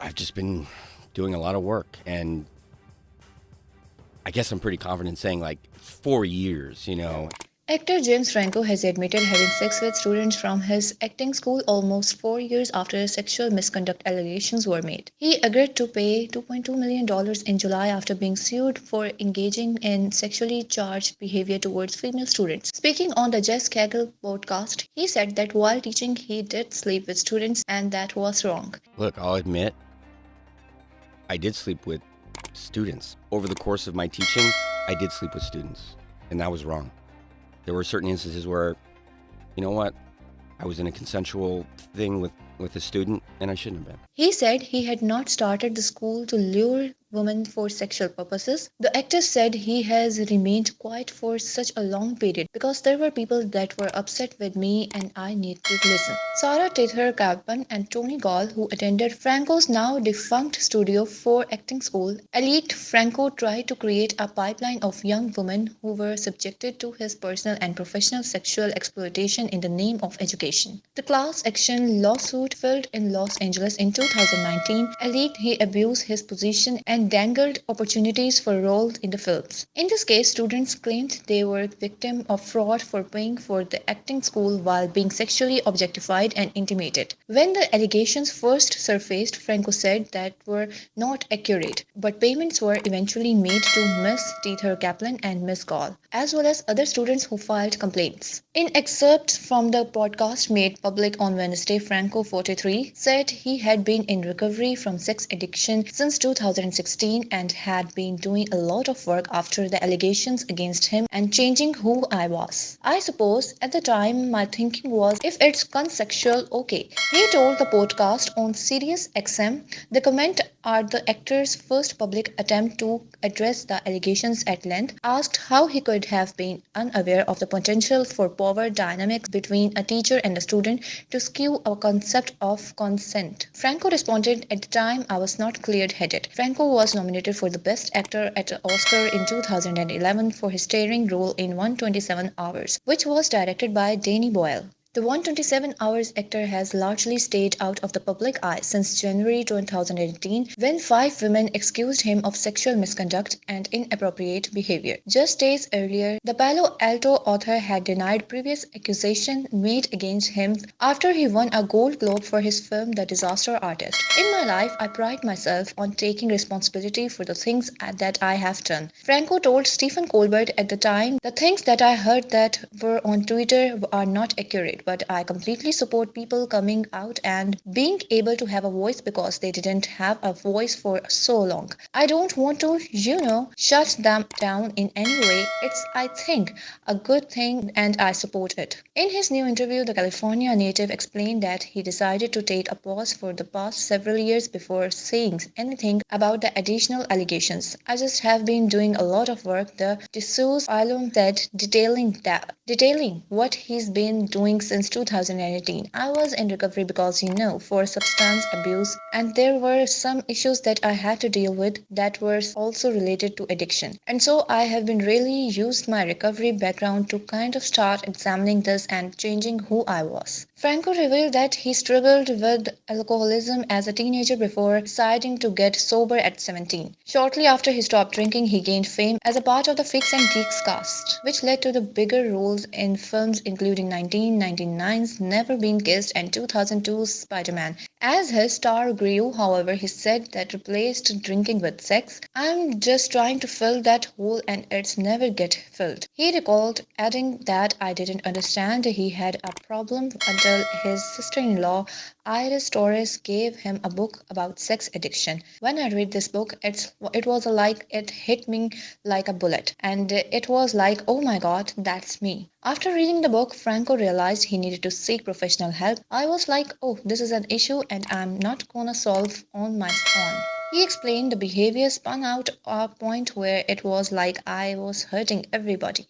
I've just been doing a lot of work, and I guess I'm pretty confident saying like 4 years. Actor James Franco has admitted having sex with students from his acting school almost 4 years after sexual misconduct allegations were made. He agreed to pay $2.2 million in July after being sued for engaging in sexually charged behavior towards female students. Speaking on the Jess Cagle podcast, he said that while teaching, he did sleep with students and that was wrong. Look, I'll admit, I did sleep with students. Over the course of my teaching, I did sleep with students, and that was wrong. There were certain instances where, you know what, I was in a consensual thing with a student, and I shouldn't have been. He said he had not started the school to lure women for sexual purposes. The actor said he has remained quiet for such a long period because there were people that were upset with me and I need to listen. Sarah Tether Kappan and Tony Gall, who attended Franco's now defunct Studio 4 acting school, alleged Franco tried to create a pipeline of young women who were subjected to his personal and professional sexual exploitation in the name of education. The class action lawsuit filed in Los Angeles in 2019 alleged he abused his position and dangled opportunities for roles in the films. In this case, students claimed they were victims of fraud for paying for the acting school while being sexually objectified and intimidated. When the allegations first surfaced, Franco said that were not accurate, but payments were eventually made to Miss Tether Kaplan and Miss Gall, as well as other students who filed complaints. In excerpts from the podcast made public on Wednesday, Franco, 43, said he had been in recovery from sex addiction since 2016 and had been doing a lot of work after the allegations against him and changing who I was. I suppose at the time my thinking was if it's consensual, okay. He told the podcast on Sirius XM. The comment are the actor's first public attempt to address the allegations at length, asked how he could have been unaware of the potential for power dynamics between a teacher and a student to skew a concept of consent. Franco responded, "At the time, I was not clear-headed." Franco was nominated for the Best Actor at the Oscar in 2011 for his starring role in 127 Hours, which was directed by Danny Boyle. The 127 Hours actor has largely stayed out of the public eye since January 2018 when 5 women accused him of sexual misconduct and inappropriate behavior. Just days earlier, the Palo Alto author had denied previous accusations made against him after he won a Gold Globe for his film The Disaster Artist. "In my life, I pride myself on taking responsibility for the things that I have done," Franco told Stephen Colbert at the time. "The things that I heard that were on Twitter are not accurate, but I completely support people coming out and being able to have a voice because they didn't have a voice for so long. I don't want to, shut them down in any way. It's, I think, a good thing and I support it." In his new interview, the California native explained that he decided to take a pause for the past several years before saying anything about the additional allegations. "I just have been doing a lot of work," the D'Souza alum said, detailing what he's been doing since 2018. "I was in recovery because, for substance abuse, and there were some issues that I had to deal with that were also related to addiction. And so I have been really used my recovery background to kind of start examining this and changing who I was." Franco revealed that he struggled with alcoholism as a teenager before deciding to get sober at 17. Shortly after he stopped drinking, he gained fame as a part of the Freaks and Geeks cast, which led to the bigger roles in films including 1999's Never Been Kissed and 2002's Spider-Man. As his star grew, however, he said that replaced drinking with sex. "I'm just trying to fill that hole and it's never get filled." He recalled adding that "I didn't understand he had a problem until his sister-in-law Iris Torres gave him a book about sex addiction. When I read this book, it was like it hit me like a bullet, and it was like, oh my god, that's me." After reading the book, Franco realized he needed to seek professional help. "I was like, oh, this is an issue and I'm not gonna solve on my own." He explained the behavior spun out a point where it was like I was hurting everybody.